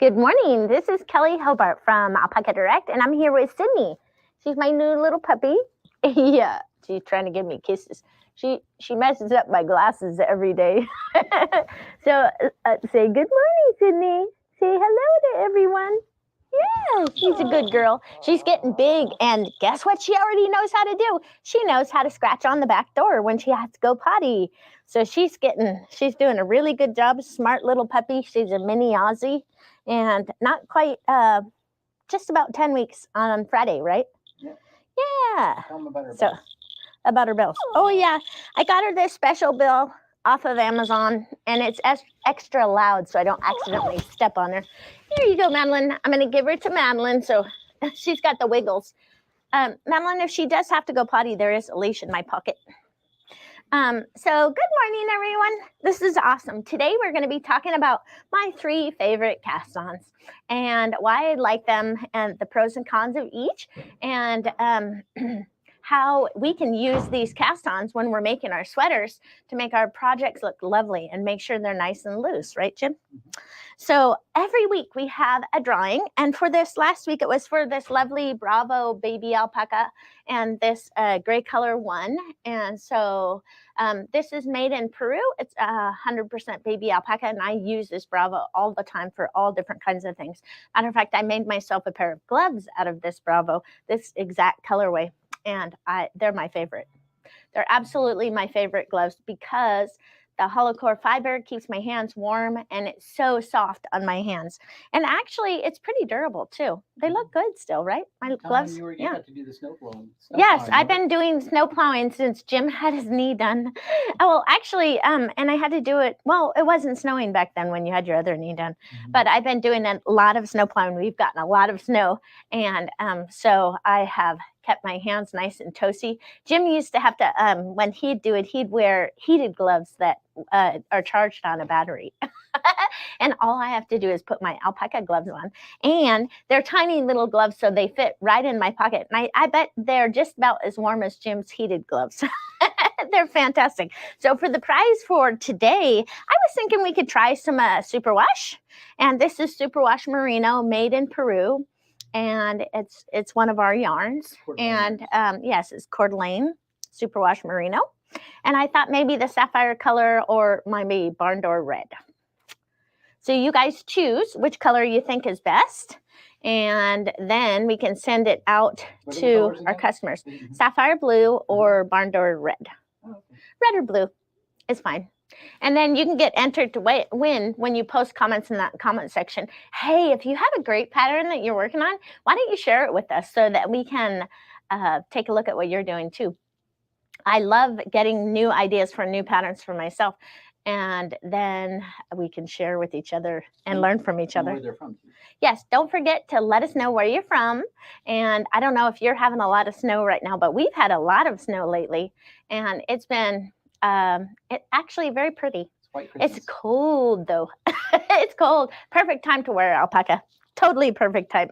Good morning. This is Kelley Hobart from Alpaca Direct, and I'm here with Sydney. She's my new little puppy. Yeah, she's trying to give me kisses. She messes up my glasses every day. So say good morning, Sydney. Say hello to everyone. Yeah, she's a good girl. She's getting big, and guess what she already knows how to do? She knows how to scratch on the back door when she has to go potty. So she's doing a really good job. Smart little puppy. She's a mini Aussie, and not quite, just about 10 weeks on Friday, right? Yeah. Yeah. Tell them about her So bells. about her bills. Oh yeah, I got her this special bill off of Amazon, and it's extra loud so I don't accidentally step on her. Here you go, Madeline. I'm going to give her to Madeline, so she's got the wiggles. Madeline, if she does have to go potty, there is a leash in my pocket. So good morning, everyone. This is awesome. Today we're going to be talking about my 3 favorite cast-ons and why I like them and the pros and cons of each, and how we can use these cast-ons when we're making our sweaters to make our projects look lovely and make sure they're nice and loose, right, Jim? So every week we have a drawing, and for this last week it was for this lovely Bravo baby alpaca and this gray color one. And so this is made in Peru. It's 100% baby alpaca, and I use this Bravo all the time for all different kinds of things. Matter of fact, I made myself a pair of gloves out of this Bravo, this exact colorway, and they're my favorite. They're absolutely my favorite gloves because the hollow core fiber keeps my hands warm, and it's so soft on my hands. And actually, it's pretty durable too. They look good still, right? My gloves. You got to do the snow blowing. Yes, I've been doing snow plowing since Jim had his knee done. Oh, well, actually, and I had to do it. Well, it wasn't snowing back then when you had your other knee done, but I've been doing a lot of snow plowing. We've gotten a lot of snow, and so I have kept my hands nice and toasty. Jim used to have to, when he'd do it, he'd wear heated gloves that are charged on a battery. And all I have to do is put my alpaca gloves on, and they're tiny little gloves, so they fit right in my pocket. And I bet they're just about as warm as Jim's heated gloves. They're fantastic. So for the prize for today, I was thinking we could try some superwash. And this is superwash merino made in Peru. And it's one of our yarns. And yes, it's Coeur d'Alene superwash merino. And I thought maybe the sapphire color or maybe barn door red. So you guys choose which color you think is best, and then we can send it out to our customers. Sapphire blue or barn door red. Oh, okay. Red or blue is fine. And then you can get entered to win when you post comments in that comment section. Hey, if you have a great pattern that you're working on, why don't you share it with us so that we can take a look at what you're doing too. I love getting new ideas for new patterns for myself, and then we can share with each other and learn from each other. Where they're from. Yes, don't forget to let us know where you're from. And I don't know if you're having a lot of snow right now, but we've had a lot of snow lately, and it's been actually very pretty. It's cold though. It's cold. Perfect time to wear alpaca. Totally perfect time.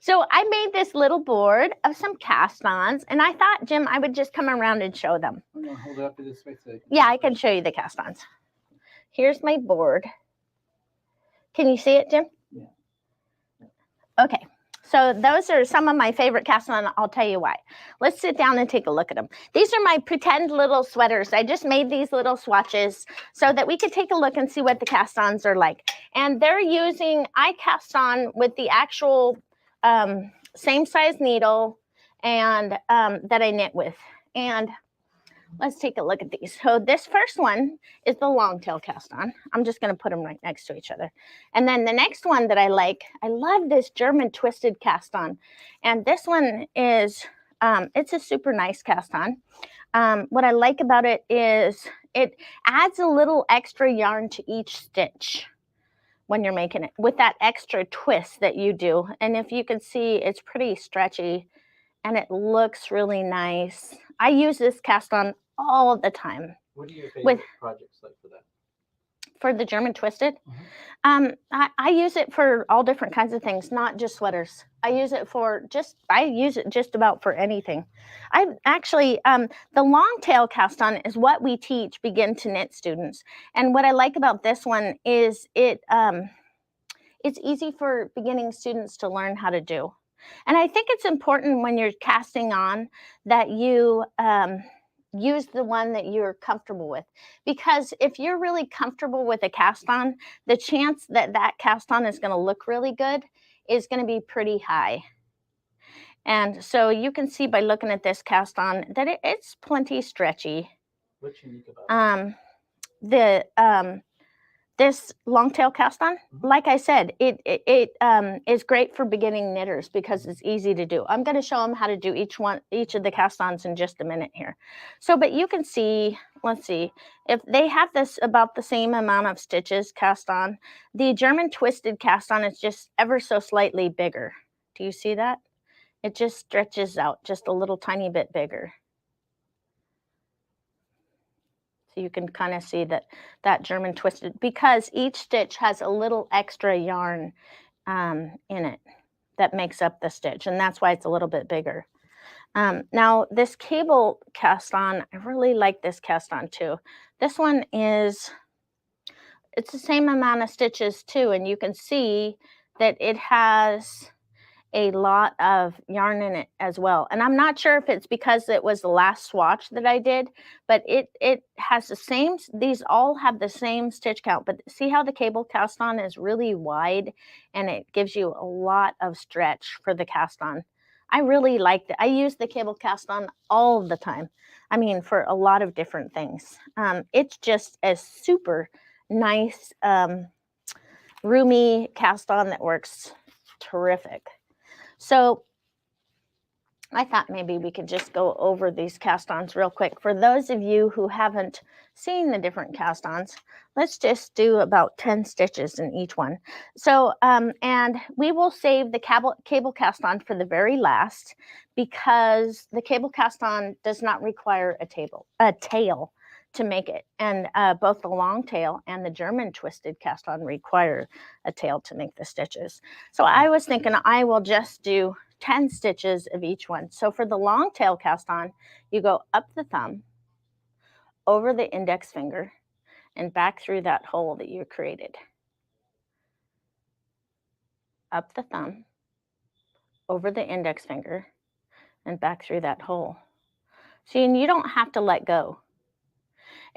So I made this little board of some cast-ons, and I thought, Jim, I would just come around and show them. I'm going to hold it up to this way. Yeah, I can show you the cast-ons. Here's my board. Can you see it, Jim? Yeah. Okay. So those are some of my favorite cast-ons. I'll tell you why. Let's sit down and take a look at them. These are my pretend little sweaters. I just made these little swatches so that we could take a look and see what the cast-ons are like. And they're using, I cast on with the actual same size needle and that I knit with. And let's take a look at these. So this first one is the long tail cast on. I'm just going to put them right next to each other. And then the next one that I love this German twisted cast on. And this one is, it's a super nice cast on. What I like about it is it adds a little extra yarn to each stitch when you're making it with that extra twist that you do. And if you can see, it's pretty stretchy and it looks really nice. I use this cast on all the time. What are your favorite projects like for that? For the German twisted? I use it for all different kinds of things, not just sweaters. I use it just about for anything. I actually, the long tail cast on is what we teach begin to knit students. And what I like about this one is it it's easy for beginning students to learn how to do. And I think it's important when you're casting on that you use the one that you're comfortable with. Because if you're really comfortable with a cast on, the chance that that cast on is going to look really good is going to be pretty high. And so you can see by looking at this cast on that it's plenty stretchy. What's unique about it? This long tail cast on, like I said, it is great for beginning knitters because it's easy to do. I'm going to show them how to do each of the cast ons in just a minute here. So, but you can see, let's see, if they have this about the same amount of stitches cast on. The German twisted cast on is just ever so slightly bigger. Do you see that? It just stretches out just a little tiny bit bigger. So you can kind of see that German twisted, because each stitch has a little extra yarn in it that makes up the stitch, and that's why it's a little bit bigger. Now this cable cast on, I really like this cast on too. This one it's the same amount of stitches too, and you can see that it has a lot of yarn in it as well. And I'm not sure if it's because it was the last swatch that I did, but it has the same, these all have the same stitch count, but see how the cable cast on is really wide and it gives you a lot of stretch for the cast on. I really liked it. I use the cable cast on all the time. I mean, for a lot of different things. It's just a super nice, roomy cast on that works terrific. So I thought maybe we could just go over these cast-ons real quick. For those of you who haven't seen the different cast-ons, let's just do about 10 stitches in each one. So, and we will save the cable cast-on for the very last, because the cable cast-on does not require a tail to make it. And both the long tail and the German twisted cast-on require a tail to make the stitches. So I was thinking I will just do 10 stitches of each one. So for the long tail cast on, you go up the thumb, over the index finger, and back through that hole that you created. Up the thumb, over the index finger, and back through that hole. See, and you don't have to let go.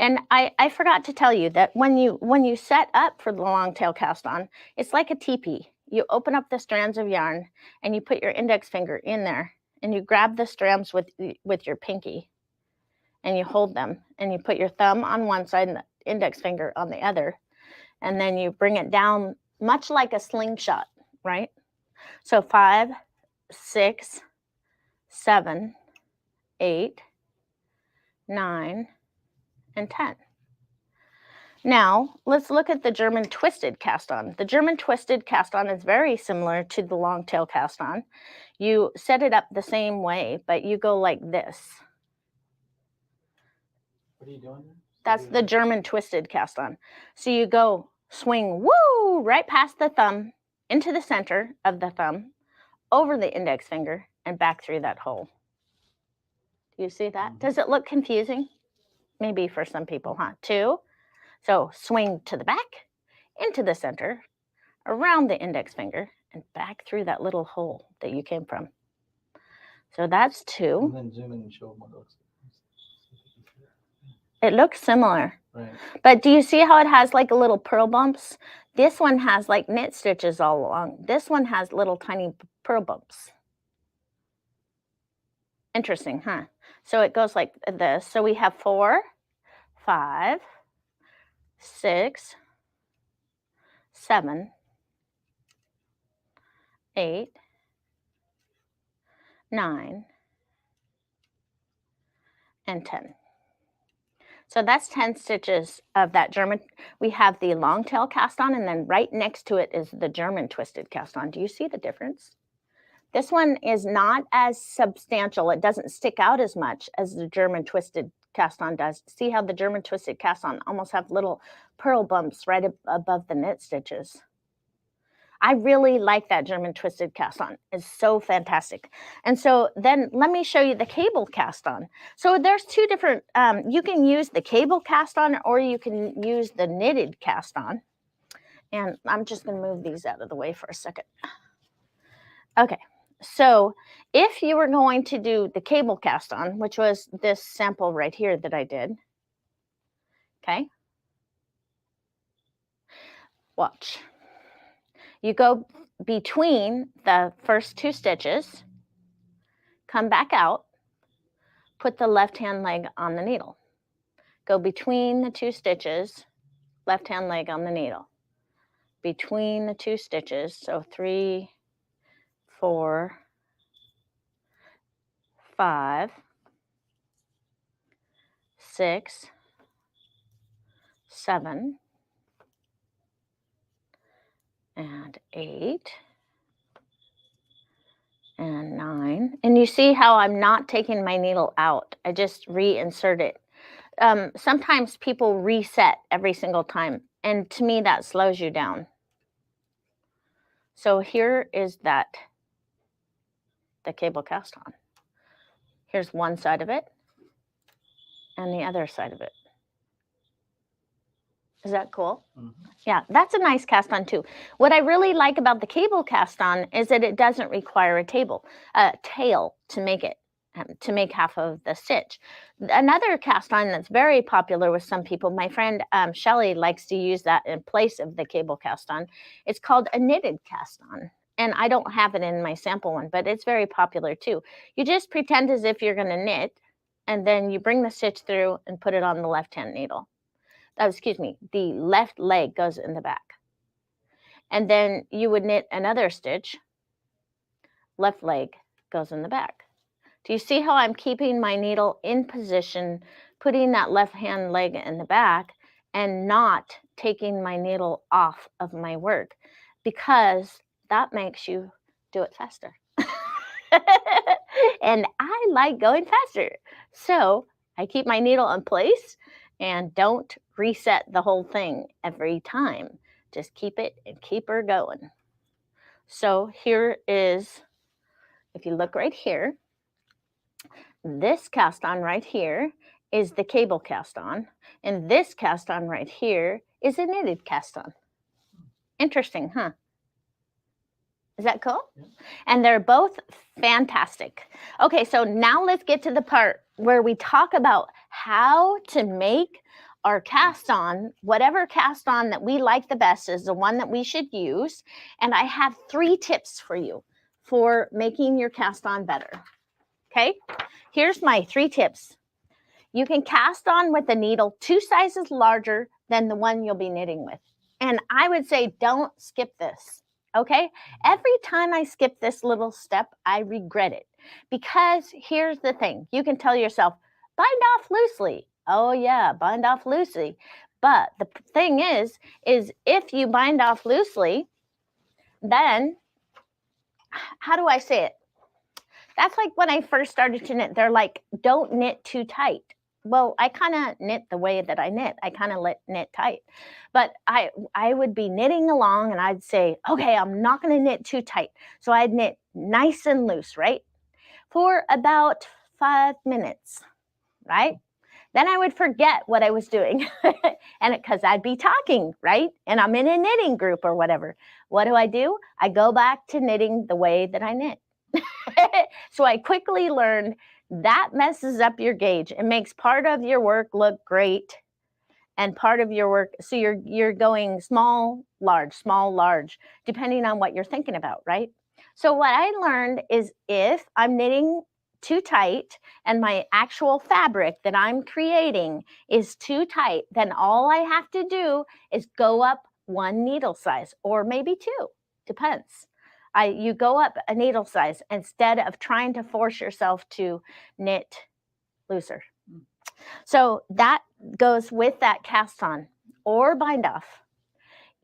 And I forgot to tell you that when you set up for the long tail cast on, it's like a teepee. You open up the strands of yarn and you put your index finger in there and you grab the strands with your pinky and you hold them and you put your thumb on one side and the index finger on the other, and then you bring it down much like a slingshot, right? So 5, 6, 7, 8, 9, and 10. Now, let's look at the German twisted cast on. The German twisted cast on is very similar to the long tail cast on. You set it up the same way, but you go like this. What are you doing? That's the German twisted cast on. So you go swing, woo, right past the thumb, into the center of the thumb, over the index finger, and back through that hole. Do you see that? Does it look confusing? Maybe for some people, huh? 2. So swing to the back, into the center, around the index finger, and back through that little hole that you came from. So that's 2. And then zoom in and show them what it looks like. It looks similar. Right. But do you see how it has like a little pearl bumps? This one has like knit stitches all along. This one has little tiny pearl bumps. Interesting, huh? So it goes like this. So we have 4, 5, 6, 7, 8, 9, and 10. So that's 10 stitches of that German. We have the long tail cast on, and then right next to it is the German twisted cast on. Do you see the difference? This one is not as substantial. It doesn't stick out as much as the German twisted cast on does. See how the German twisted cast on almost have little pearl bumps right above the knit stitches. I really like that German twisted cast on. It's so fantastic. And so then let me show you the cable cast on. So there's 2 different, you can use the cable cast on or you can use the knitted cast on. And I'm just going to move these out of the way for a second. Okay, so if you were going to do the cable cast on, which was this sample right here that I did, okay, watch. You go between the first 2 stitches, come back out, put the left-hand leg on the needle. Go between the 2 stitches, left-hand leg on the needle. Between the 2 stitches, so 3, 4, 5, 6, 7, and 8, and 9. And you see how I'm not taking my needle out. I just reinsert it. Sometimes people reset every single time, and to me that slows you down. So here is the cable cast on. Here's one side of it and the other side of it. Is that cool? Mm-hmm. Yeah, that's a nice cast on too. What I really like about the cable cast on is that it doesn't require a tail to make it, to make half of the stitch. Another cast on that's very popular with some people, my friend Shelley likes to use that in place of the cable cast on. It's called a knitted cast on. And I don't have it in my sample one, but it's very popular too. You just pretend as if you're going to knit, and then you bring the stitch through and put it on the left-hand needle. Excuse me, the left leg goes in the back. And then you would knit another stitch, left leg goes in the back. Do you see how I'm keeping my needle in position, putting that left hand leg in the back, and not taking my needle off of my work? Because that makes you do it faster. And I like going faster. So I keep my needle in place and don't reset the whole thing every time. Just keep it and keep her going. So here is, if you look right here, this cast on right here is the cable cast on, and this cast on right here is a knitted cast on. Interesting, huh? Is that cool? Yeah. And they're both fantastic. Okay, so now let's get to the part where we talk about how to make our cast on. Whatever cast on that we like the best is the one that we should use. And I have 3 tips for you for making your cast on better. Okay, here's my 3 tips. You can cast on with a needle 2 sizes larger than the one you'll be knitting with. And I would say don't skip this. Okay, every time I skip this little step, I regret it. Because here's the thing, you can tell yourself, bind off loosely. Oh yeah, bind off loosely. But the thing is if you bind off loosely, then, how do I say it? That's like when I first started to knit, they're like, don't knit too tight. Well, I kind of knit the way that I knit. I kind of knit tight. But I would be knitting along and I'd say, okay, I'm not going to knit too tight. So I'd knit nice and loose, right? For about 5 minutes, right? Then I would forget what I was doing. And because I'd be talking, right? And I'm in a knitting group or whatever. What do? I go back to knitting the way that I knit. So I quickly learned that messes up your gauge. It makes part of your work look great and part of your work, so you're going small, large, depending on what you're thinking about, right? So what I learned is if I'm knitting too tight and my actual fabric that I'm creating is too tight, then all I have to do is go up 1 needle size, or maybe 2, depends. You go up a needle size instead of trying to force yourself to knit looser. So that goes with that cast on or bind off.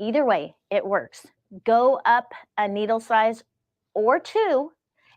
Either way, it works. Go up a needle size or 2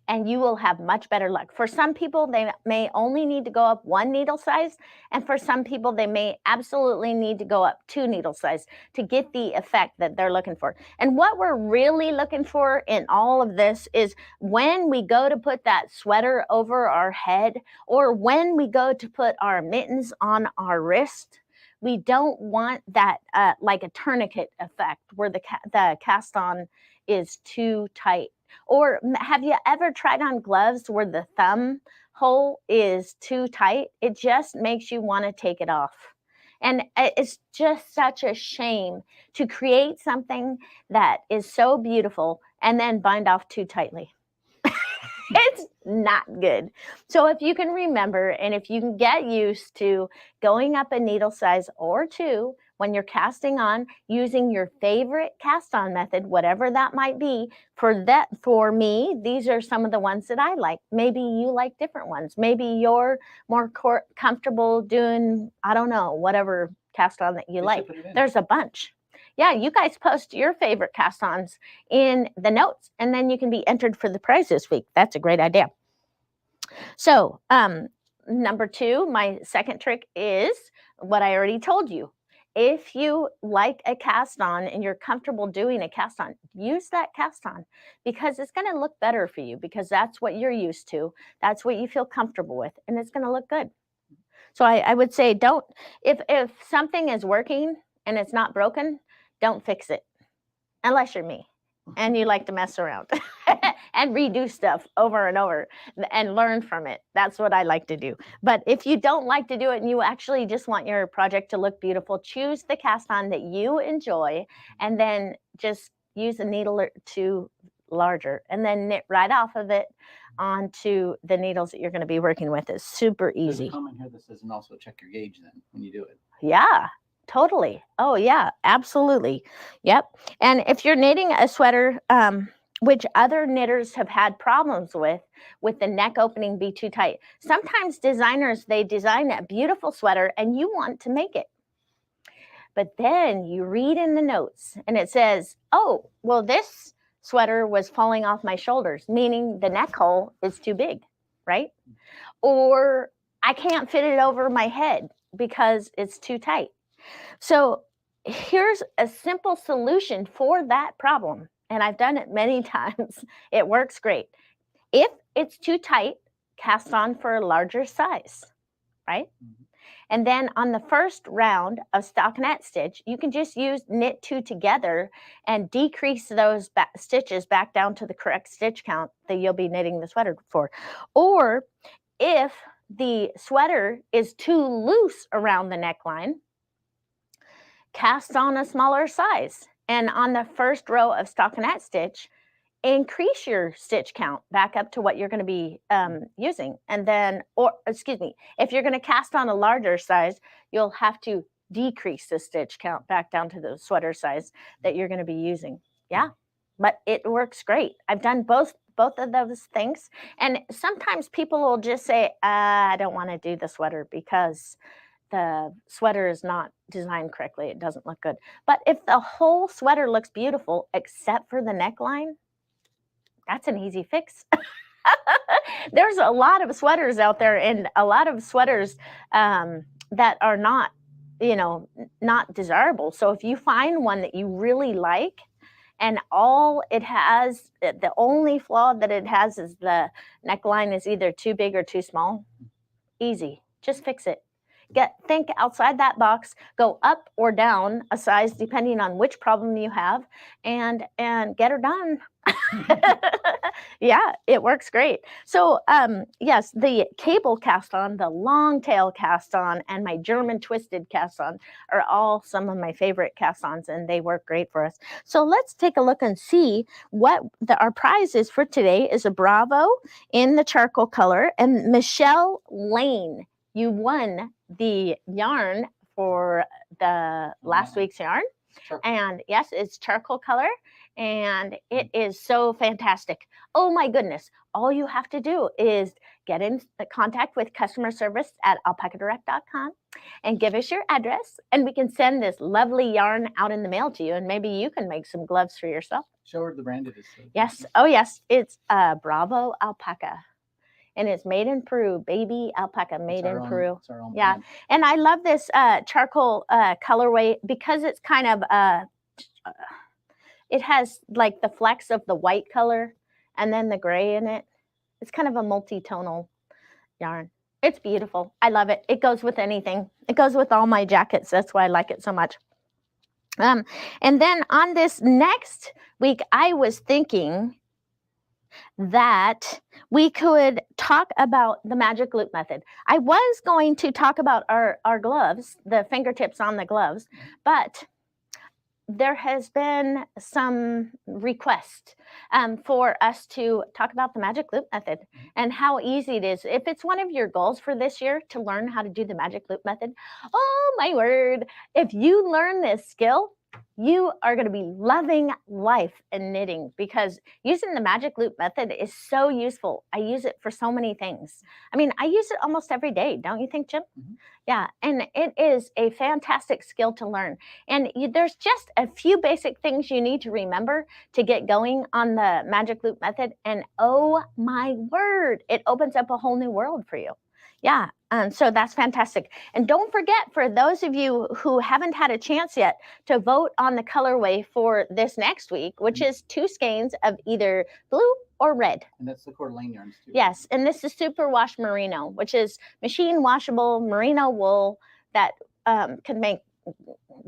and you will have much better luck. For some people, they may only need to go up 1 needle size, and for some people, they may absolutely need to go up 2 needle size to get the effect that they're looking for. And what we're really looking for in all of this is when we go to put that sweater over our head, or when we go to put our mittens on our wrist, We don't want that like a tourniquet effect where the cast on is too tight. Or have you ever tried on gloves where the thumb hole is too tight? It just makes you want to take it off. And it's just such a shame to create something that is so beautiful and then bind off too tightly. It's not good. So if you can remember, and if you can get used to going up a needle size or two when you're casting on, using your favorite cast on method, whatever that might be, for me, these are some of the ones that I like. Maybe you like different ones. Maybe you're more comfortable doing, I don't know, whatever cast on that you like. There's a bunch. Yeah, you guys post your favorite cast-ons in the notes, and then you can be entered for the prize this week. That's a great idea. So, number 2, my second trick is what I already told you. If you like a cast-on and you're comfortable doing a cast-on, use that cast-on because it's going to look better for you because that's what you're used to. That's what you feel comfortable with, and it's going to look good. So I would say don't, if something is working and it's not broken, don't fix it unless you're me and you like to mess around and redo stuff over and over and learn from it. That's what I like to do. But if you don't like to do it and you actually just want your project to look beautiful, choose the cast on that you enjoy and then just use a needle or two larger and then knit right off of it onto the needles that you're going to be working with. It's super easy. There's a comment here that says, and also check your gauge then when you do it. Yeah. Totally. Oh, yeah, absolutely. Yep. And if you're knitting a sweater, which other knitters have had problems with the neck opening be too tight. Sometimes designers, they design a beautiful sweater and you want to make it. But then you read in the notes and it says, oh, well, this sweater was falling off my shoulders, meaning the neck hole is too big, right? Or I can't fit it over my head because it's too tight. So here's a simple solution for that problem. And I've done it many times. It works great. If it's too tight, cast on for a larger size, right? Mm-hmm. And then on the first round of stockinette stitch, you can just use knit 2 together and decrease those stitches back down to the correct stitch count that you'll be knitting the sweater for. Or if the sweater is too loose around the neckline, cast on a smaller size. And on the first row of stockinette stitch, increase your stitch count back up to what you're going to be using. And then, if you're going to cast on a larger size, you'll have to decrease the stitch count back down to the sweater size that you're going to be using. Yeah, but it works great. I've done both of those things. And sometimes people will just say, I don't want to do the sweater because the sweater is not designed correctly. It doesn't look good. But if the whole sweater looks beautiful, except for the neckline, that's an easy fix. There's a lot of sweaters out there and a lot of sweaters that are not, not desirable. So if you find one that you really like and all it has, the only flaw that it has is the neckline is either too big or too small, easy, just fix it. Think outside that box, go up or down a size depending on which problem you have, and get her done. Yeah, it works great. So yes, the cable cast on, the long tail cast on, and my German twisted cast on are all some of my favorite cast ons, and they work great for us. So let's take a look and see what our prize is for today. Is a Bravo in the charcoal color, and Michelle Lane, you won the yarn for the last week's yarn. And yes, it's charcoal color and it is so fantastic. Oh my goodness. All you have to do is get in contact with customer service at alpacadirect.com and give us your address and we can send this lovely yarn out in the mail to you and maybe you can make some gloves for yourself. Show her the brand it is. Yes. Oh yes. It's Bravo Alpaca. And it's made in Peru, baby alpaca made in Peru. Yeah, brand. And I love this charcoal colorway because it's kind of, it has like the flecks of the white color and then the gray in it. It's kind of a multi-tonal yarn. It's beautiful. I love it. It goes with anything. It goes with all my jackets. That's why I like it so much. And then on this next week, I was thinking that we could talk about the magic loop method. I was going to talk about our gloves, the fingertips on the gloves, but there has been some request for us to talk about the magic loop method and how easy it is. If it's one of your goals for this year to learn how to do the magic loop method, oh my word, if you learn this skill, you are going to be loving life and knitting, because using the magic loop method is so useful. I use it for so many things. I mean, I use it almost every day. Don't you think, Jim? Mm-hmm. Yeah, and it is a fantastic skill to learn. And there's just a few basic things you need to remember to get going on the magic loop method. And oh my word, it opens up a whole new world for you. Yeah, so that's fantastic. And don't forget, for those of you who haven't had a chance yet, to vote on the colorway for this next week, which is 2 skeins of either blue or red. And that's the Coeur d'Alene yarns too. Yes, and this is super wash merino, which is machine washable merino wool that can make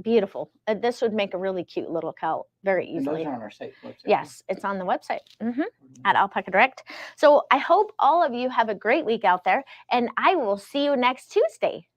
beautiful. This would make a really cute little coat very And easily. those are on our site website. Yes, it's on the website at Alpaca Direct. So I hope all of you have a great week out there, and I will see you next Tuesday.